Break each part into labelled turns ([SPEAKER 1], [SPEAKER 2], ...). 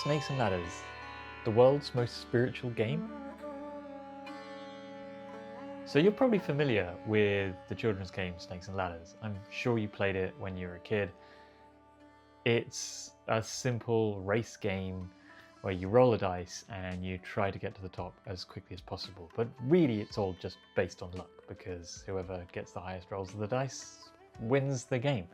[SPEAKER 1] Snakes and Ladders, the world's most spiritual game? So you're probably familiar with the children's game Snakes and Ladders. I'm sure you played it when you were a kid. It's a simple race game where you roll a dice and you try to get to the top as quickly as possible. But really it's all just based on luck, because whoever gets the highest rolls of the dice wins the game.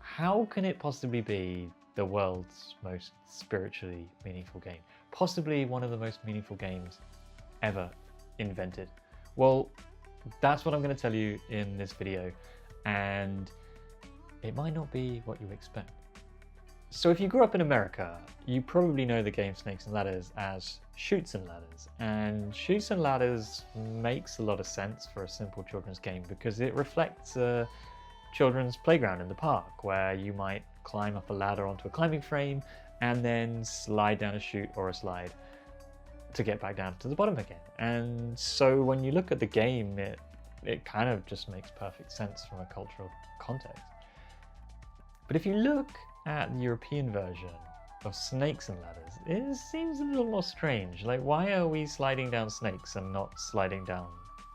[SPEAKER 1] How can it possibly be the world's most spiritually meaningful game? Possibly one of the most meaningful games ever invented. Well, that's what I'm going to tell you in this video, and it might not be what you expect. So if you grew up in America, you probably know the game Snakes and Ladders as Chutes and Ladders. And Chutes and Ladders makes a lot of sense for a simple children's game because it reflects a children's playground in the park where you might climb up a ladder onto a climbing frame and then slide down a chute or a slide to get back down to the bottom again. And so when you look at the game, it kind of just makes perfect sense from a cultural context. But if you look at the European version of Snakes and Ladders, it seems a little more strange. Like, why are we sliding down snakes and not sliding down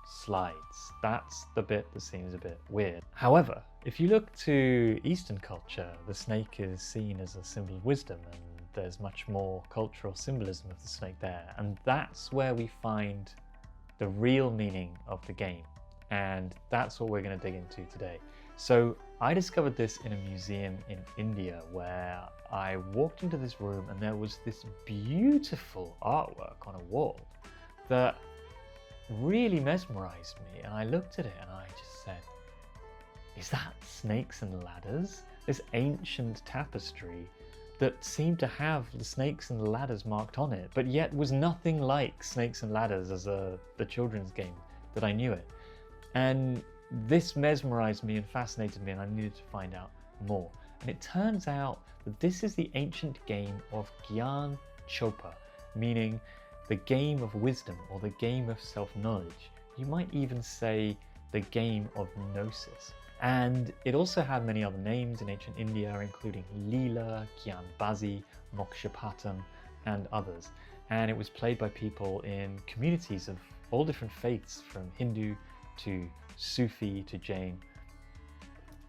[SPEAKER 1] slides? That's the bit that seems a bit weird. However, if you look to Eastern culture, the snake is seen as a symbol of wisdom, and there's much more cultural symbolism of the snake there. And that's where we find the real meaning of the game. And that's what we're going to dig into today. So I discovered this in a museum in India where I walked into this room and there was this beautiful artwork on a wall that really mesmerized me. And I looked at it and I just said, is that Snakes and Ladders? This ancient tapestry that seemed to have the snakes and the ladders marked on it, but yet was nothing like Snakes and Ladders as the children's game that I knew it. And this mesmerized me and fascinated me, and I needed to find out more. And it turns out that this is the ancient game of Gyan Chaupar, meaning the game of wisdom or the game of self-knowledge. You might even say the game of gnosis. And it also had many other names in ancient India, including Leela, Gyan Moksha Patam, and others. And it was played by people in communities of all different faiths, from Hindu to Sufi to Jain.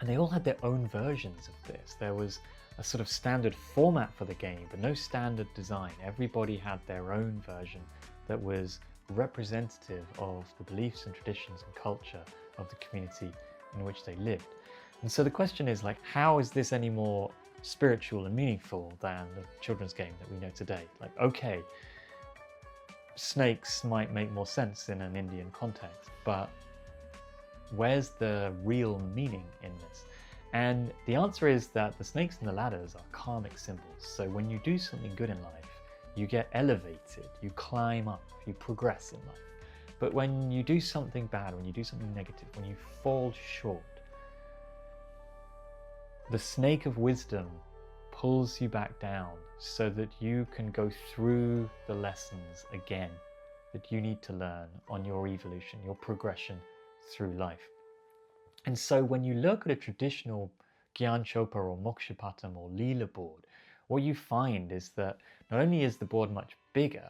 [SPEAKER 1] And they all had their own versions of this. There was a sort of standard format for the game, but no standard design. Everybody had their own version that was representative of the beliefs and traditions and culture of the community in which they lived. And so the question is, like, how is this any more spiritual and meaningful than the children's game that we know today? Like, okay, snakes might make more sense in an Indian context, but where's the real meaning in this? And the answer is that the snakes and the ladders are karmic symbols. So when you do something good in life, you get elevated, you climb up, you progress in life. But when you do something bad, when you do something negative, when you fall short, the snake of wisdom pulls you back down so that you can go through the lessons again that you need to learn on your evolution, your progression through life. And so when you look at a traditional Gyan Chaupar or Moksha Patam or Leela board, what you find is that not only is the board much bigger,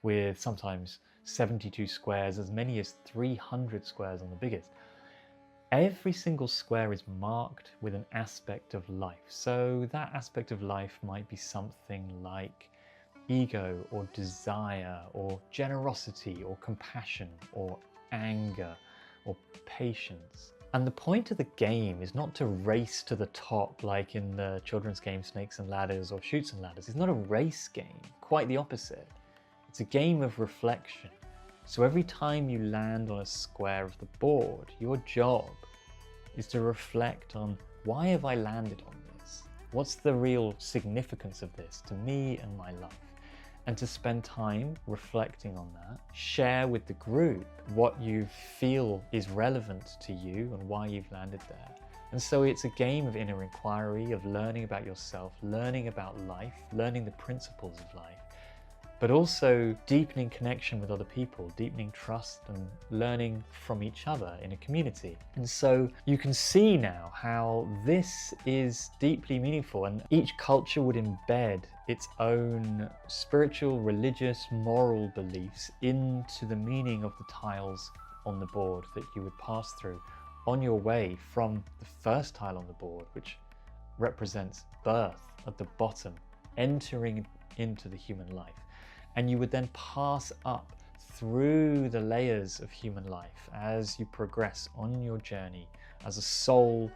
[SPEAKER 1] with sometimes 72 squares, as many as 300 squares on the biggest, every single square is marked with an aspect of life. So that aspect of life might be something like ego or desire or generosity or compassion or anger or patience. And the point of the game is not to race to the top like in the children's game Snakes and Ladders or Chutes and Ladders. It's not a race game, quite the opposite. It's a game of reflection. So every time you land on a square of the board, your job is to reflect on, why have I landed on this? What's the real significance of this to me and my life? And to spend time reflecting on that, share with the group what you feel is relevant to you and why you've landed there. And so it's a game of inner inquiry, of learning about yourself, learning about life, learning the principles of life, but also deepening connection with other people, deepening trust and learning from each other in a community. And so you can see now how this is deeply meaningful, and each culture would embed its own spiritual, religious, moral beliefs into the meaning of the tiles on the board that you would pass through on your way from the first tile on the board, which represents birth at the bottom, entering into the human life. And you would then pass up through the layers of human life as you progress on your journey as a soul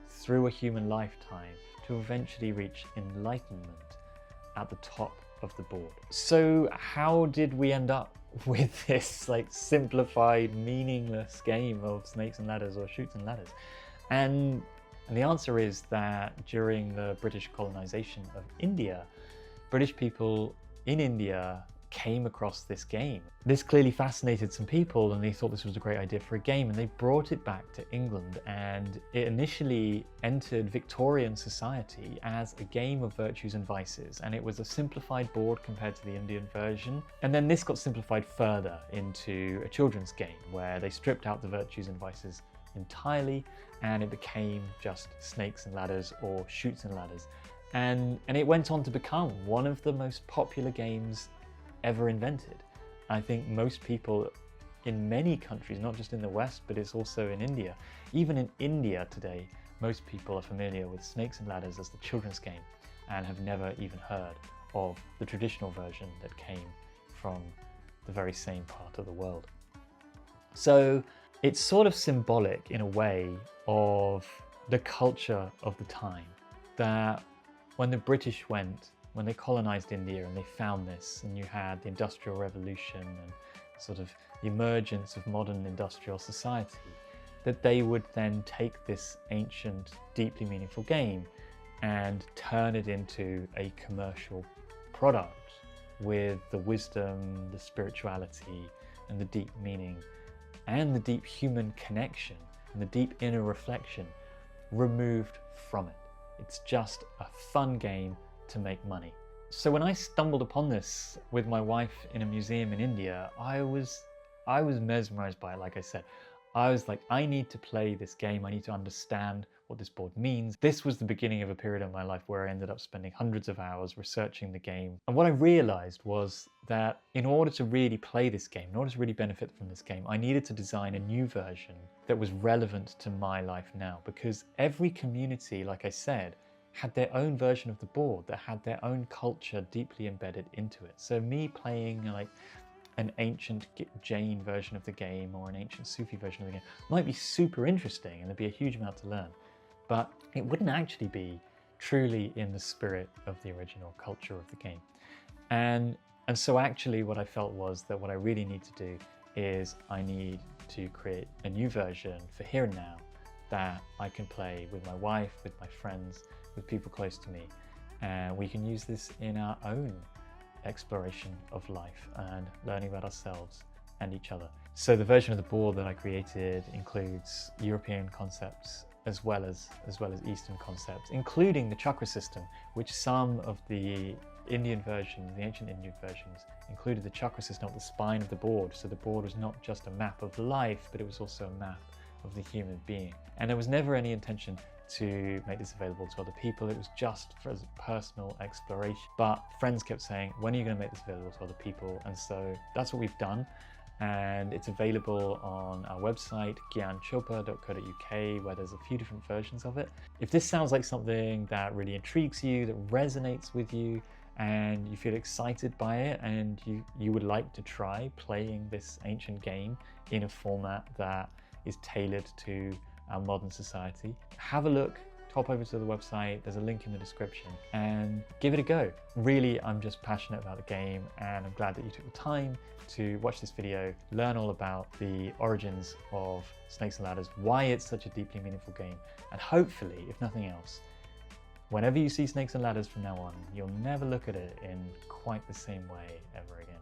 [SPEAKER 1] through a human lifetime to eventually reach enlightenment at the top of the board. So how did we end up with this like simplified, meaningless game of snakes and ladders or chutes and ladders? And the answer is that during the British colonization of India, British people in India came across this game. This clearly fascinated some people, and they thought this was a great idea for a game, and they brought it back to England, and it initially entered Victorian society as a game of virtues and vices, and it was a simplified board compared to the Indian version. And then this got simplified further into a children's game where they stripped out the virtues and vices entirely, and it became just snakes and ladders or chutes and ladders. And it went on to become one of the most popular games ever invented. I think most people in many countries, not just in the West, but it's also in India. Even in India today, most people are familiar with snakes and ladders as the children's game and have never even heard of the traditional version that came from the very same part of the world. So it's sort of symbolic in a way of the culture of the time, that when the British went, when they colonized India and they found this, and you had the Industrial Revolution and sort of the emergence of modern industrial society, that they would then take this ancient, deeply meaningful game and turn it into a commercial product with the wisdom, the spirituality, and the deep meaning, and the deep human connection, and the deep inner reflection removed from it. It's just a fun game to make money. So when I stumbled upon this with my wife in a museum in India, I was mesmerized by it. Like I said, I was like, I need to play this game. I need to understand what this board means. This was the beginning of a period of my life where I ended up spending hundreds of hours researching the game. And what I realized was that in order to really play this game, in order to really benefit from this game, I needed to design a new version that was relevant to my life now, because every community, like I said, had their own version of the board that had their own culture deeply embedded into it. So me playing like an ancient Jain version of the game or an ancient Sufi version of the game might be super interesting and there'd be a huge amount to learn, but it wouldn't actually be truly in the spirit of the original culture of the game. And so actually what I felt was that what I really need to do is I need to create a new version for here and now that I can play with my wife, with my friends, with people close to me, and we can use this in our own exploration of life and learning about ourselves and each other. So the version of the board that I created includes European concepts as well as Eastern concepts, including the chakra system, which some of the Indian versions, the ancient Indian versions, included the chakra system at the spine of the board. So the board was not just a map of life, but it was also a map of the human being. And there was never any intention to make this available to other people. It was just for personal exploration. But friends kept saying, when are you going to make this available to other people? And so that's what we've done. And it's available on our website, gyanchaupar.co.uk, where there's a few different versions of it. If this sounds like something that really intrigues you, that resonates with you, and you feel excited by it, and you would like to try playing this ancient game in a format that is tailored to our modern society, have a look, hop over to the website, there's a link in the description, and give it a go. Really, I'm just passionate about the game, and I'm glad that you took the time to watch this video, learn all about the origins of Snakes and Ladders, why it's such a deeply meaningful game, and hopefully, if nothing else, whenever you see Snakes and Ladders from now on, you'll never look at it in quite the same way ever again.